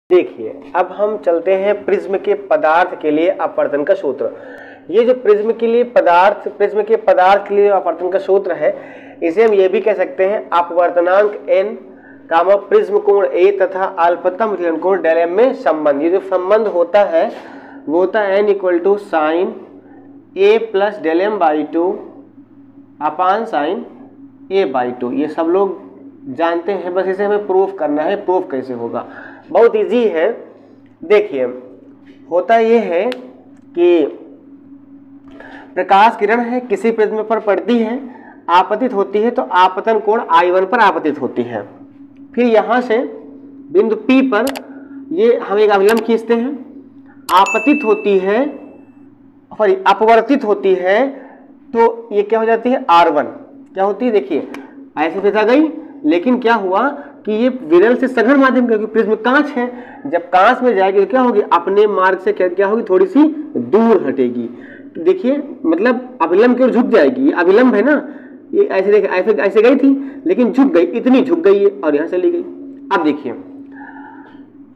देखिए अब हम चलते हैं प्रिज्म के पदार्थ के लिए अपवर्तन का सूत्र। ये जो प्रिज्म के पदार्थ के लिए अपवर्तन का सूत्र है, इसे हम ये भी कह सकते हैं अपवर्तनांक n कामा प्रिज्म कोण a तथा अल्पतम विचलन कोण डेल m में संबंध। ये जो संबंध होता है वो होता है n equal to sine a plus del m by 2 upon sine a by 2। ये सब लोग जानते हैं, बस इसे हमें प्रूफ करना है। प्रूफ कैसे होगा, बहुत इजी है। देखिए होता यह है कि प्रकाश किरण है किसी प्रिज्म पर पड़ती है, आपतित होती है तो आपतन कोण I1 पर आपतित होती है। फिर यहां से बिंदु P पर ये हम एक अभिलंब खींचते हैं, आपतित होती है सॉरी अपवर्तित होती है तो ये क्या हो जाती है R1। क्या होती है, देखिए ऐसे फिसा गई, लेकिन क्या हुआ कि ये विरल से सघन माध्यम, क्योंकि प्रिज्म कांच है, जब कांच में जाएगी तो क्या होगी, अपने मार्ग से क्या होगी, थोड़ी सी दूर हटेगी। देखिए मतलब अभिलंब की ओर झुक जाएगी। अभिलंब है ना, ये ऐसे देखिए ऐसे गई थी लेकिन झुक गई, इतनी झुक गई है और यहां चली गई। अब देखिए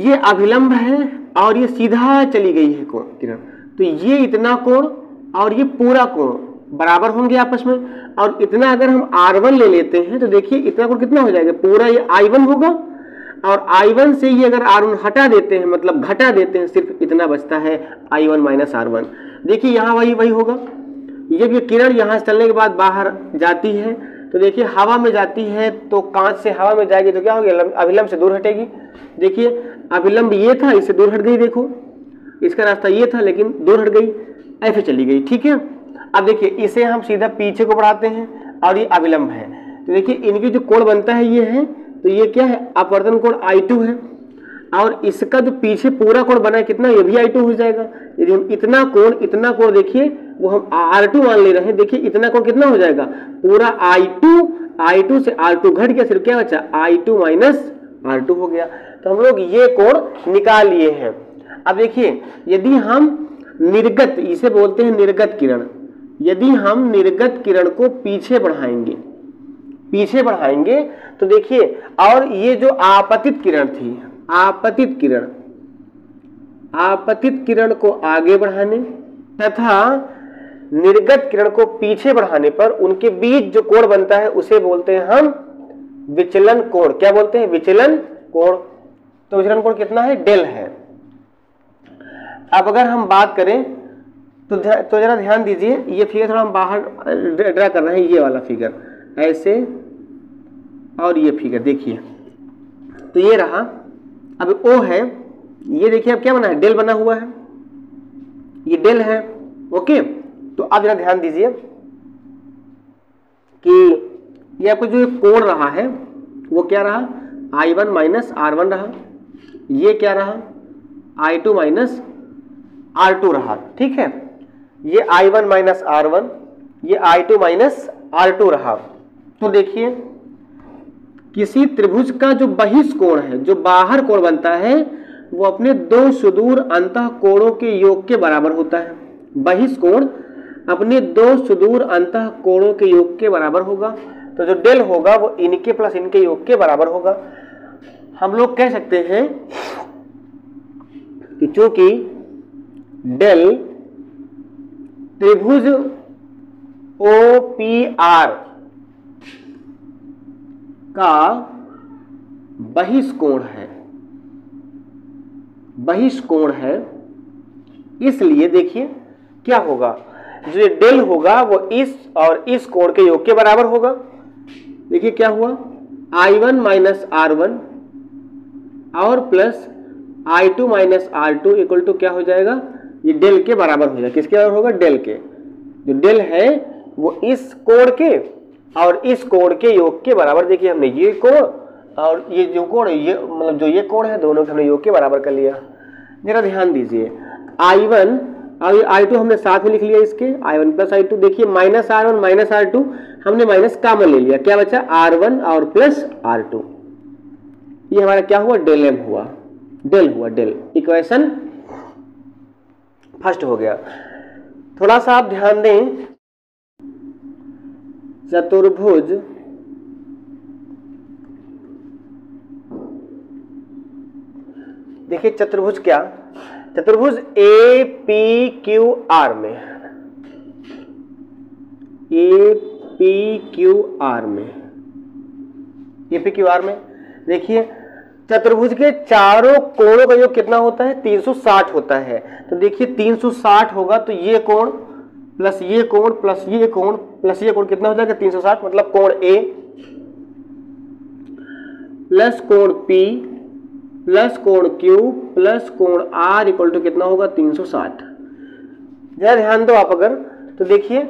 ये अभिलंब है और ये सीधा चली गई है कोण किरण, तो ये इतना कोण और ये पूरा कोण बराबर होंगे आपस में। और इतना अगर हम R1 ले लेते हैं तो देखिए इतना कोण कितना हो जाएगा, पूरा ये I1 होगा और I1 से ये अगर R1 हटा देते हैं, मतलब घटा देते हैं, सिर्फ इतना बचता है I1 माइनस R1। देखिए यहाँ वही होगा। ये भी किरण यहाँ से चलने के बाद बाहर जाती है तो देखिए हवा में जाती है तो कांच से हवा में जाएगी तो क्या होगी, अभिलंब से दूर हटेगी। देखिए अभिलंब ये था, इससे दूर हट गई, देखो इसका रास्ता ये था लेकिन दूर हट गई, ऐसे चली गई। ठीक है, अब देखिए इसे हम सीधा पीछे को बढ़ाते हैं और ये अभिलंब है तो देखिए इनकी जो कोण बनता है ये है, तो ये क्या है, अपवर्तन कोण I2 है और इसका जो पीछे पूरा कोण बना है कितना, ये भी I2 हो जाएगा। यदि हम इतना कोण देखिए वो हम R2 मान ले रहे हैं, देखिए इतना कोण कितना हो जाएगा, पूरा I2 से R2 घट गया, सिर्फ क्या बचा, I2 माइनस R2 हो गया। तो हम लोग ये कोण निकाल लिए हैं। अब देखिए यदि हम निर्गत, इसे बोलते हैं निर्गत किरण, यदि हम निर्गत किरण को पीछे बढ़ाएंगे तो देखिए, और ये जो आपतित किरण थी, आपतित किरण को आगे बढ़ाने तथा निर्गत किरण को पीछे बढ़ाने पर उनके बीच जो कोण बनता है उसे बोलते हैं हम विचलन कोण। क्या बोलते हैं, विचलन कोण। तो विचलन कोण कितना है, डेल है। अब अगर हम बात करें तो जरा ध्यान दीजिए, ये फिगर थोड़ा हम बाहर ड्रा कर रहे हैं, ये वाला फिगर ऐसे और ये फिगर देखिए, तो ये रहा। अब O है, ये देखिए अब क्या बना है, डेल बना हुआ है, ये डेल है। ओके, तो अब जरा ध्यान दीजिए कि ये आपको जो कोण रहा है वो क्या रहा, I1 माइनस R1 रहा, ये क्या रहा, I2 माइनस R2 रहा। ठीक है, ये I1 माइनस R1, ये I2 माइनस R2 रहा। तो देखिए किसी त्रिभुज का जो बहिष्कोण है, जो बाहर कोण बनता है, वो अपने दो सुदूर अंतः कोणों के योग के बराबर होता है। बहिष्कोण अपने दो सुदूर अंतः कोणों के योग के बराबर होगा, तो जो डेल होगा वो इनके प्लस इनके योग के बराबर होगा। हम लोग कह सकते हैं कि चूंकि डेल त्रिभुज OPR का बहिष्कोण है, इसलिए देखिए क्या होगा, जो ये डेल होगा वो इस और इस कोण के योग के बराबर होगा। देखिए क्या हुआ, I1 माइनस R1 और plus I2 minus R2 equal to क्या हो जाएगा, ये डेल के बराबर हो जाएगा। किसके बराबर होगा, डेल के। जो डेल है वो इस कोण के और इस कोण के योग के बराबर। देखिए हमने ये कोण और ये जो कोण है, ये मतलब जो ये कोण है, दोनों के हमने योग के बराबर कर लिया। जरा ध्यान दीजिए, I1 और I2 हमने साथ में लिख लिया, इसके I1 प्लस I2। देखिए माइनस R1 माइनस R2 हमने माइनस कॉमन ले लिया, क्या बचा, R1 और प्लस R2। ये हमारा क्या हुआ, डेल M हुआ, डेल। इक्वेशन फर्स्ट हो गया। थोड़ा सा आप ध्यान दें, चतुर्भुज देखिए चतुर्भुज क्या, चतुर्भुज ए पी क्यू आर में, ए पी क्यू आर में, ए पी क्यू आर में देखिए चतुर्भुज के चारों कोणों का योग कितना होता है, 360 होता है। तो देखिए 360 होगा तो ये कोण प्लस ये कोण प्लस ये कोण प्लस ये कोण कितना हो जाएगा 360, मतलब कोण ए प्लस कोण पी प्लस कोण क्यू प्लस कोण आर इक्वल टू कितना होगा 360। जरा ध्यान दो आप अगर, तो देखिए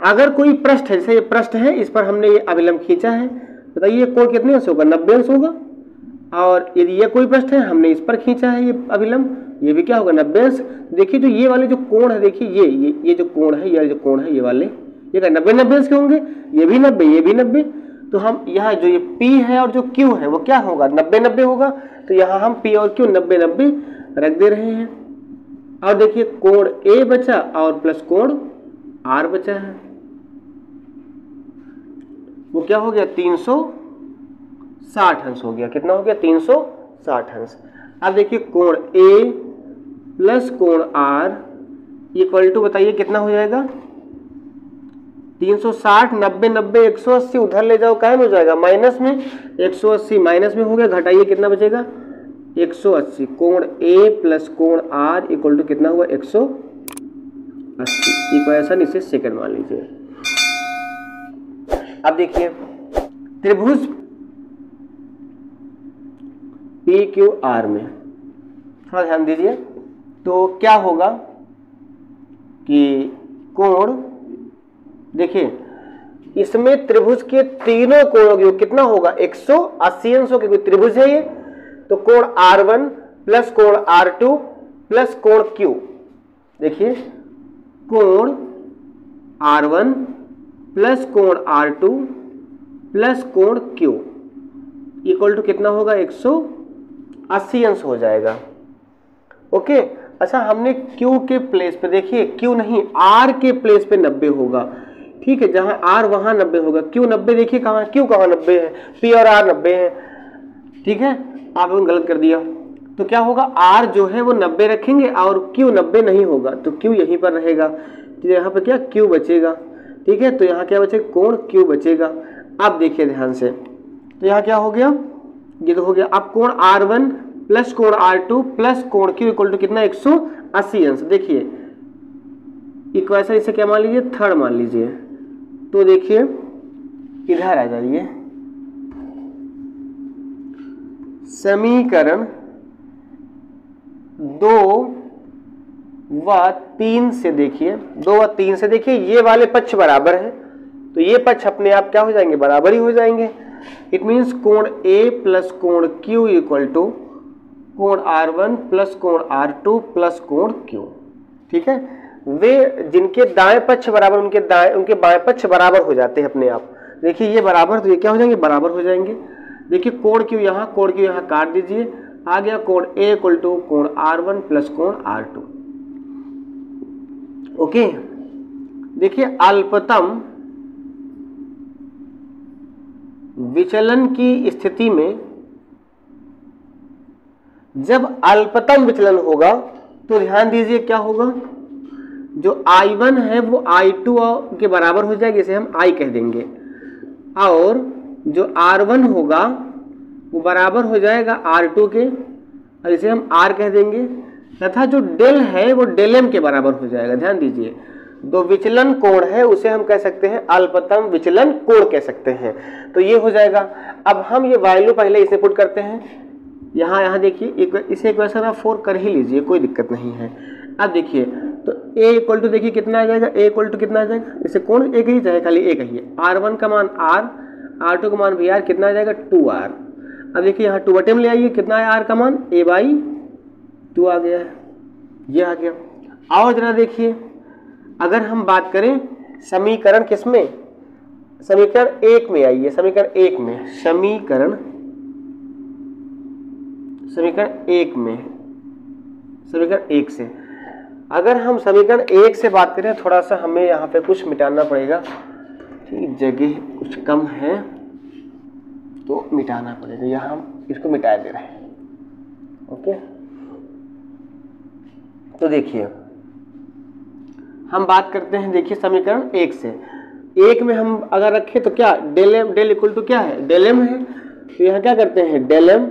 अगर कोई पृष्ठ है, जैसे ये पृष्ठ है, इस पर हमने ये अभिलंब खींचा है, बताइए कोण कितने अंश होगा, 90 अंश होगा। और यदि ये कोई पृष्ठ है, हमने इस पर खींचा है ये अभिलंब, ये भी क्या होगा 90 अंश। देखिए जो ये वाले जो कोण है, देखिए ये जो कोण है, ये जो कोण है, ये वाले ये क्या 90 अंश के होंगे, ये भी 90, ये भी 90। तो हम यहाँ जो ये P है और जो Q है वो क्या होगा 90-90 होगा। तो यहाँ हम P और Q 90-90 रख दे रहे हैं। और देखिए कोण A बचा और प्लस कोण R बचा है, वो क्या हो गया 360 अंश हो गया। कितना हो गया 360 अंश। अब देखिए कोण A प्लस कोण R इक्वल टू बताइए कितना हो जाएगा 360, 90-90 180 उधर ले जाओ, काहे में हो जाएगा माइनस में, 180 माइनस में हो गया, घटाइए कितना बचेगा 180। कोण A प्लस कोण R इक्वल टू कितना हुआ 180। इक्वेशन इसे सेकंड मान लीजिए। अब देखिए त्रिभुज PQR में थोड़ा ध्यान दीजिए, तो क्या होगा कि कोण, देखिए इसमें त्रिभुज के तीनों कोणों का योग कितना होगा 180 अंशों के कोई त्रिभुज है ये। तो कोण R1 प्लस कोण R2 प्लस कोण Q, देखिए कोण R1 प्लस कोण R2 प्लस कोण Q इक्वल टू कितना होगा 180 अंश हो जाएगा। ओके, अच्छा हमने Q के प्लेस पे, देखिए Q नहीं R के प्लेस पे 90 होगा, ठीक है, जहां R वहां 90 होगा, Q 90, देखिए कहां Q कहां 90 है, P और R 90 है, ठीक है, आपने गलत कर दिया। तो क्या होगा R जो है वो 90 रखेंगे और Q 90 नहीं होगा, तो Q यहीं पर रहेगा। तो यहाँ पर क्या Q बचेगा, ठीक है, तो यहाँ क्या बचेगा कोण Q बचेगा। अब देखिए ध्यान से, तो यहाँ क्या हो गया, ये तो हो गया। अब कोण R1 प्लस कोण R2 प्लस कोण Q इक्वल टू कितना 180 अंश। देखिए इक्वेशन इसे क्या मान लीजिए थर्ड मान लीजिए। तो देखिए इधर आ जाइए, समीकरण 2 व 3 से देखिए, 2 व 3 से देखिए ये वाले पक्ष बराबर हैं, तो ये पक्ष अपने आप क्या हो जाएंगे बराबर ही हो जाएंगे। इट मीन्स कोण A प्लस कोण Q इक्वल टू कोण R1 प्लस कोण R2 प्लस कोण Q, ठीक है। वे जिनके दाएं पक्ष बराबर उनके बाएं पक्ष बराबर हो जाते हैं अपने आप। देखिए ये बराबर, तो ये क्या हो जाएंगे बराबर हो जाएंगे। देखिए कोण Q यहाँ काट दीजिए, आ गया कोण A इक्वल टू कोण R1 प्लस कोण R2। ओके, देखिए अल्पतम विचलन की स्थिति में, जब अल्पतम विचलन होगा तो ध्यान दीजिए क्या होगा, जो I1 है वो I2 के बराबर हो जाएगा, इसे हम I कह देंगे, और जो R1 होगा वो बराबर हो जाएगा R2 के, और इसे हम R कह देंगे, तथा जो डेल है वो डेल M के बराबर हो जाएगा। ध्यान दीजिए, जो विचलन कोण है उसे हम कह सकते हैं अल्पतम विचलन कोण कह सकते हैं। तो ये हो जाएगा। अब हम ये वैल्यू पहले इसे पुट करते हैं यहाँ देखिए, इसे इक्वेशन आप 4 कर ही लीजिए, कोई दिक्कत नहीं है। अब देखिए तो A इक्वल टू देखिए कितना आ जाएगा, A इक्वल टू कितना आ जाएगा, इसे कोण एक ही चाहे खाली एक ही है, R1 का मान R, R2 का मान भी R, कितना आ जाएगा 2R। अब देखिए यहाँ 2 बटे में ले आइए, कितना है R का मान A/2 आ गया है, ये आ गया। और जरा देखिए अगर हम बात करें समीकरण किसमें, समीकरण 1 में आइए, समीकरण 1 में, समीकरण 1 से अगर हम समीकरण 1 से बात करें, थोड़ा सा हमें यहाँ पे कुछ मिटाना पड़ेगा, ठीक, जगह कुछ कम है तो मिटाना पड़ेगा, यहाँ हम इसको मिटा दे रहे हैं। ओके, तो देखिए हम बात करते हैं, देखिए समीकरण 1 से। 1 में हम अगर रखें तो क्या del M, del equal to क्या है, डेल एम है। तो यहाँ क्या करते हैं, डेल एम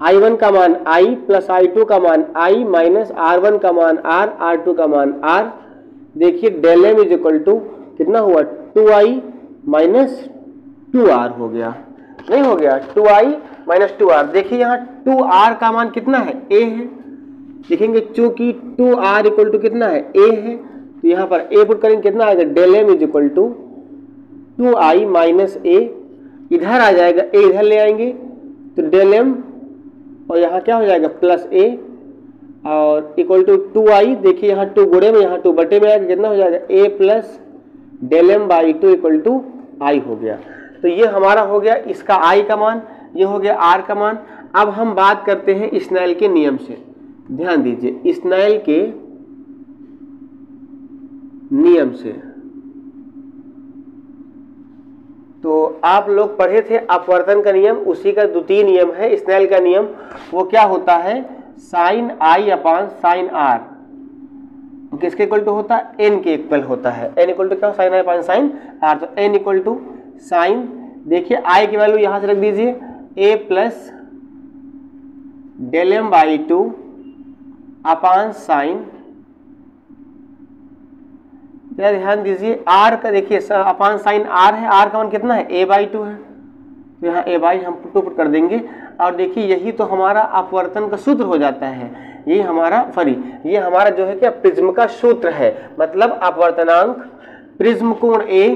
I1 का मान I प्लस I2 का मान I माइनस R1 का मान R, R2 का मान R। देखिए del M is equal to कितना हुआ, 2I माइनस 2R हो गया, नहीं हो गया 2I माइनस 2R। देखिए यहाँ 2R का मान कितना है, A है। देखेंगे चूंकि 2R इक्वल टू कितना है, A है, तो यहाँ पर A पुट करेंगे, कितना आएगा, del M is equal to 2I minus A। इधर आ जाएगा, A इधर ले आएंगे तो डेल एम और यहाँ क्या हो जाएगा प्लस A और इक्वल टू 2I। देखिए यहाँ 2 गुणे में, यहाँ 2 बटे में आएगा, कितना हो जाएगा A plus del M by 2 equal to I हो गया। तो ये हमारा हो गया इसका I का मान, ये हो गया R का मान। अब हम बात करते हैं स्नेल के नियम से। ध्यान दीजिए स्नेल के नियम से, तो आप लोग पढ़े थे अपवर्तन का नियम, उसी का द्वितीय नियम है स्नेल का नियम। वो क्या होता है, sine I upon sine R किसके इक्वल टू होता है, n के इक्वल होता है। n इक्वल टू क्या, sine I upon sine R। तो n इक्वल टू साइन, देखिए I की वैल्यू यहां से रख दीजिए, a plus del M by 2 upon sine. ध्यान दीजिए R का, देखिए अपान साइन R है, R का मान कितना है, a बाई 2 है, तो यहाँ a बाई हम पुट कर देंगे। और देखिए यही तो हमारा अपवर्तन का सूत्र हो जाता है, यही हमारा ये हमारा जो है क्या प्रिज्म का सूत्र है। मतलब अपवर्तनांक प्रिज्म कोण A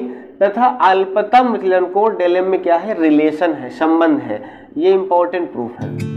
तथा अल्पतम विचलन कोण डेल एम में क्या है, रिलेशन है, संबंध है। ये इंपॉर्टेंट प्रूफ है।